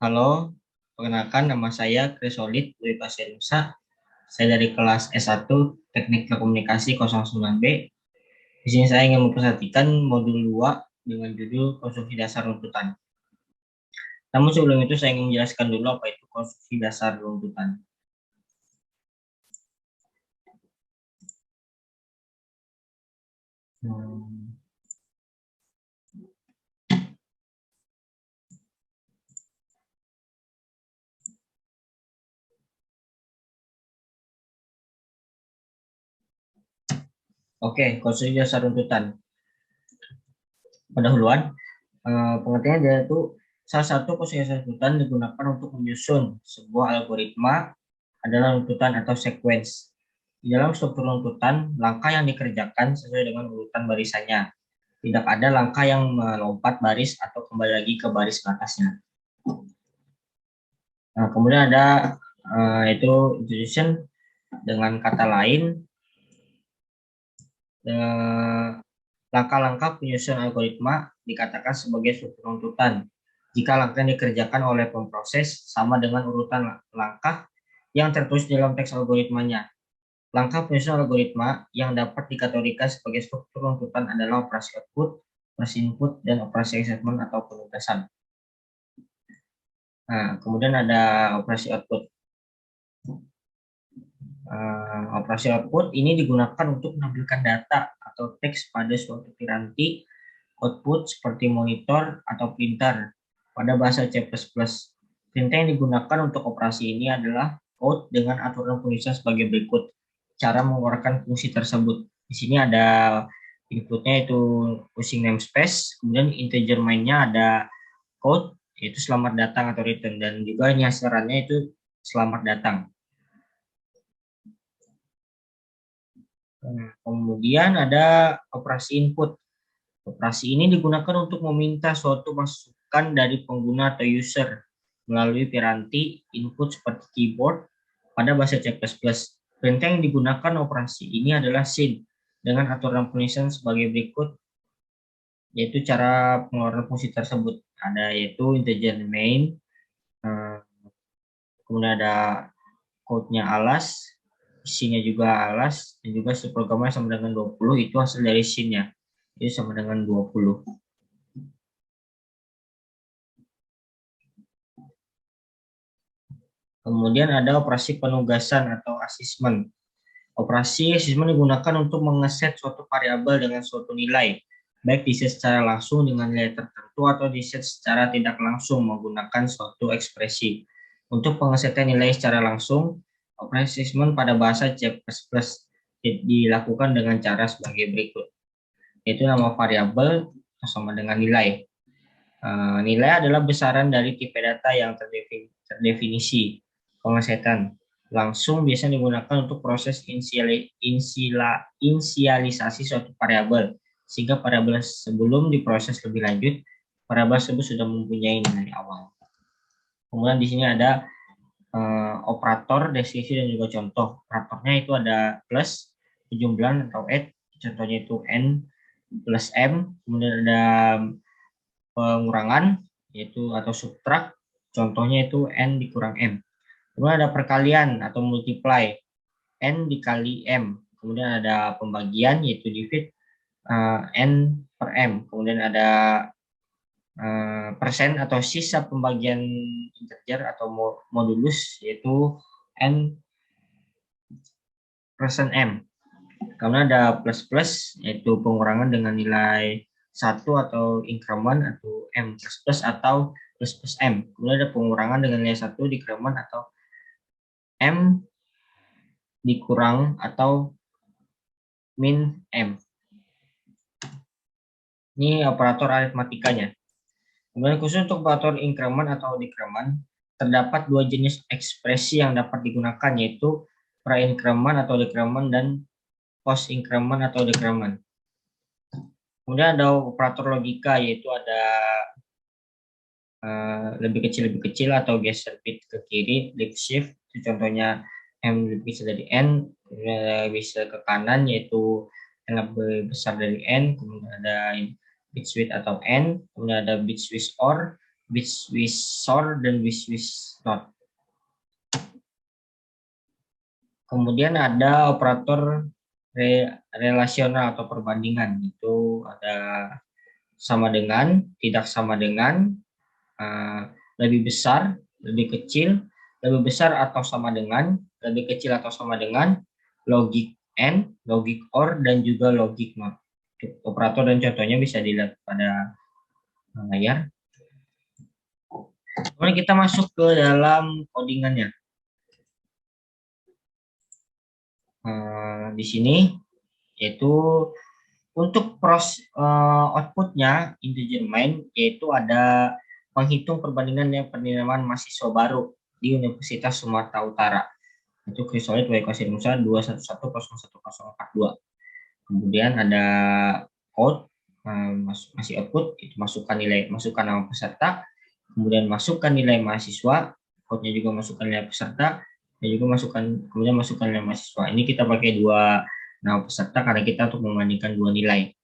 Halo, perkenalkan nama saya Krisolid Dwi Pasienusa. Saya dari kelas S1 Teknik Telekomunikasi 09B. Di sini saya ingin memperhatikan modul 2 dengan judul konstruksi dasar runtutan. Namun sebelum itu saya ingin menjelaskan dulu apa itu konstruksi dasar runtutan. Hmm. Oke, konstruksi dasar runtutan. Pendahuluan, pengertiannya yaitu salah satu konstruksi dasar runtutan digunakan untuk menyusun sebuah algoritma adalah runtutan atau sequence. Di dalam struktur runtutan, langkah yang dikerjakan sesuai dengan urutan barisannya. Tidak ada langkah yang melompat baris atau kembali lagi ke baris ke atasnya. Nah, kemudian ada itu introduction, dengan kata lain, langkah-langkah penyusunan algoritma dikatakan sebagai struktur runtutan jika langkah yang dikerjakan oleh pemproses sama dengan urutan langkah yang tertulis dalam teks algoritmanya. Langkah penyusunan algoritma yang dapat dikategorikan sebagai struktur runtutan adalah operasi output, operasi input, dan operasi assessment atau penugasan. Nah, kemudian ada operasi output. Operasi output ini digunakan untuk menampilkan data atau teks pada suatu piranti output seperti monitor atau printer pada bahasa C++. Perintah yang digunakan untuk operasi ini adalah code dengan aturan penulisan sebagai berikut. Cara mengeluarkan fungsi tersebut. Di sini ada inputnya itu using namespace, kemudian integer mainnya ada code yaitu selamat datang atau return, dan juga hasilnya itu selamat datang. Kemudian ada operasi input. Operasi ini digunakan untuk meminta suatu masukan dari pengguna atau user melalui piranti input seperti keyboard pada bahasa C++. Perintah yang digunakan operasi ini adalah SYN dengan aturan penulisan sebagai berikut, yaitu cara pengeluaran fungsi tersebut. Ada yaitu integer main, kemudian ada code-nya alas, isinya juga alas, dan juga subprogramnya sama dengan 20, itu hasil dari SYN-nya. Itu sama dengan 20. Kemudian ada operasi penugasan atau assessment. Operasi assessment digunakan untuk mengeset suatu variabel dengan suatu nilai, baik diset secara langsung dengan nilai tertentu atau diset secara tidak langsung menggunakan suatu ekspresi. Untuk pengesetan nilai secara langsung, operasi assessment pada bahasa C++ dilakukan dengan cara sebagai berikut, yaitu nama variabel sama dengan nilai. Nilai adalah besaran dari tipe data yang terdefinisi. Pengesetan langsung biasanya digunakan untuk proses inisialisasi suatu variabel, sehingga variabel sebelum diproses lebih lanjut, variabel tersebut sudah mempunyai nilai awal. Kemudian di sini ada operator, deskripsi, dan juga contoh. Operatornya itu ada plus, penjumlahan atau add, contohnya itu n plus m, kemudian ada pengurangan yaitu atau subtract, contohnya itu n dikurang m. Kemudian ada perkalian atau multiply, n dikali m. Kemudian ada pembagian yaitu divide, n per m. Kemudian ada persen atau sisa pembagian integer atau modulus yaitu n persen m. Kemudian ada plus plus yaitu pengurangan dengan nilai 1 atau increment atau m plus plus atau plus plus m. Kemudian ada pengurangan dengan nilai 1 decrement atau m dikurang atau min m. Ini operator aritmatikanya. Kemudian khusus untuk operator increment atau decrement, terdapat dua jenis ekspresi yang dapat digunakan, yaitu pre-increment atau decrement dan post-increment atau decrement. Kemudian ada operator logika, yaitu ada lebih kecil atau geser bit ke kiri, lift shift, itu contohnya M lebih kecil dari N, kemudian bisa ke kanan yaitu N lebih besar dari N, kemudian ada bit switch atau N, kemudian ada bit switch OR, Wiswis-SOR dan Wiswis-NOT. Kemudian ada operator relasional atau perbandingan, itu ada sama dengan, tidak sama dengan, lebih besar, lebih kecil, lebih besar atau sama dengan, lebih kecil atau sama dengan, logik AND, logik OR, dan juga logik NOT. Operator dan contohnya bisa dilihat pada layar. Kemudian kita masuk ke dalam codingannya. Di sini yaitu untuk outputnya integer main, yaitu ada menghitung perbandingan yang penerimaan mahasiswa baru di Universitas Sumatera Utara. Itu Krisolit Waikosin Musa 211011042. Kemudian ada code, masih output, itu masukkan nama peserta, kemudian masukkan nilai mahasiswa, code-nya juga masukkan nilai peserta, dan juga kemudian masukkan nilai mahasiswa. Ini kita pakai dua nama peserta karena kita untuk membandingkan dua nilai.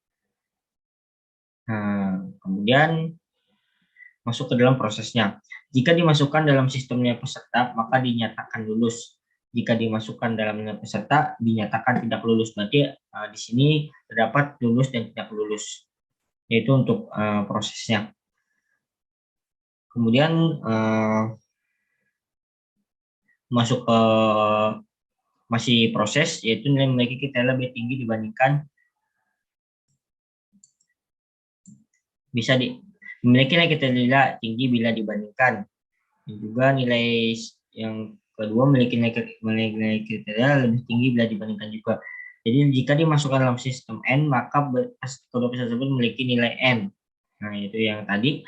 Nah, kemudian masuk ke dalam prosesnya. Jika dimasukkan dalam sistemnya peserta, maka dinyatakan lulus. Jika dimasukkan dalam nilai peserta, dinyatakan tidak lulus. Berarti di sini terdapat lulus dan tidak lulus. Yaitu untuk prosesnya. Kemudian masuk ke masih proses, yaitu nilai memiliki kriteria lebih tinggi dibandingkan memiliki nilai kriteria tinggi bila dibandingkan. Dan juga nilai yang kedua memiliki nilai kriteria lebih tinggi bila dibandingkan juga. Jadi jika dimasukkan dalam sistem N, maka kedua peserta tersebut memiliki nilai N. Nah, itu yang tadi.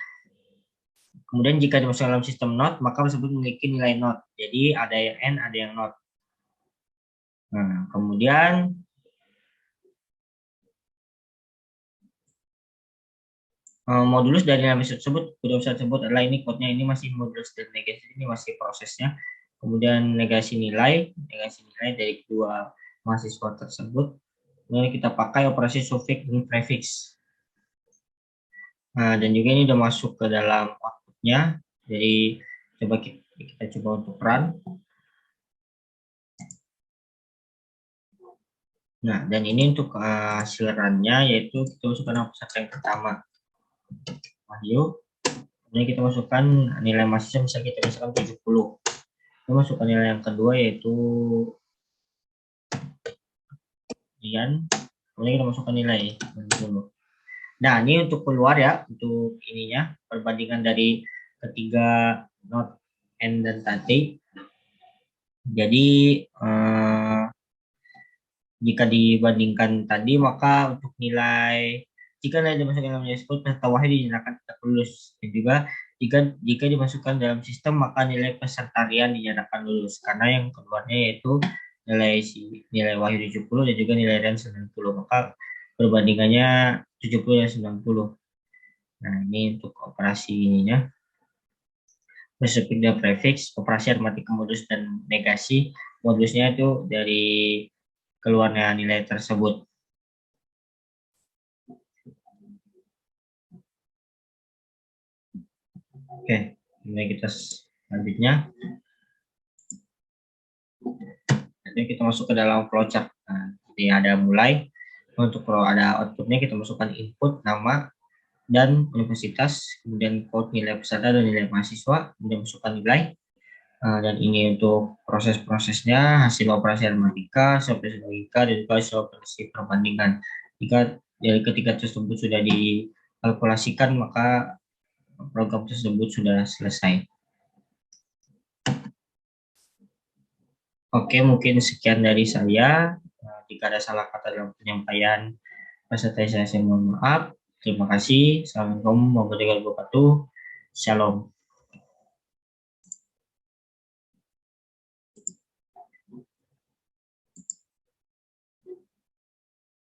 Kemudian jika dimasukkan dalam sistem NOT, maka tersebut memiliki nilai NOT. Jadi ada yang N, ada yang NOT. Nah, kemudian modulus dari nilai tersebut, kedua peserta tersebut adalah ini kodenya, ini masih modulus dan negasi, ini masih prosesnya. Kemudian negasi nilai dari kedua mahasiswa tersebut. Kemudian kita pakai operasi suffix dan prefix. Nah, dan juga ini sudah masuk ke dalam outputnya. Jadi kita coba untuk run. Nah, dan ini untuk hasil run-nya, yaitu kita masukkan nama peserta yang pertama, Wahyu. Kemudian kita masukkan nilai mahasiswa, bisa kita masukkan 70. Kita masukkan nilai yang kedua, yaitu Rian. Kemudian kita masukkan nilai 70. Nah, ini untuk keluar ya, untuk ininya, perbandingan dari ketiga not N dan tadi. Jadi, jika dibandingkan tadi, maka untuk nilai, jika nilai dimasukkan dalam nilai tersebut, peserta wahyu dinyatakan tidak lulus. Dan juga, jika dimasukkan dalam sistem, maka nilai peserta Rian dinyatakan lulus. Karena yang keluarnya yaitu nilai wahyu 70 dan juga nilai Rian 90. Maka perbandingannya 70 dan 90. Nah, ini untuk operasi ininya. Spesifik dan prefix, operasi arithmetik modulus dan negasi. Modulusnya itu dari keluarnya nilai tersebut. Oke, mulai kita selanjutnya. Nanti kita masuk ke dalam flowchart. Nah, jadi ada mulai. Untuk kalau ada outputnya kita masukkan input, nama, dan universitas, kemudian code nilai peserta dan nilai mahasiswa, kemudian masukkan nilai. Dan ini untuk proses-prosesnya, hasil operasi arithmetika, hasil operasi logika, dan juga hasil operasi perbandingan. Jika dari ketiga tersebut sudah dikalkulasikan, maka program tersebut sudah selesai. Oke, mungkin sekian dari saya. Jika ada salah kata dalam penyampaian peserta saya mohon maaf. Terima kasih. Assalamualaikum warahmatullahi wabarakatuh. Shalom.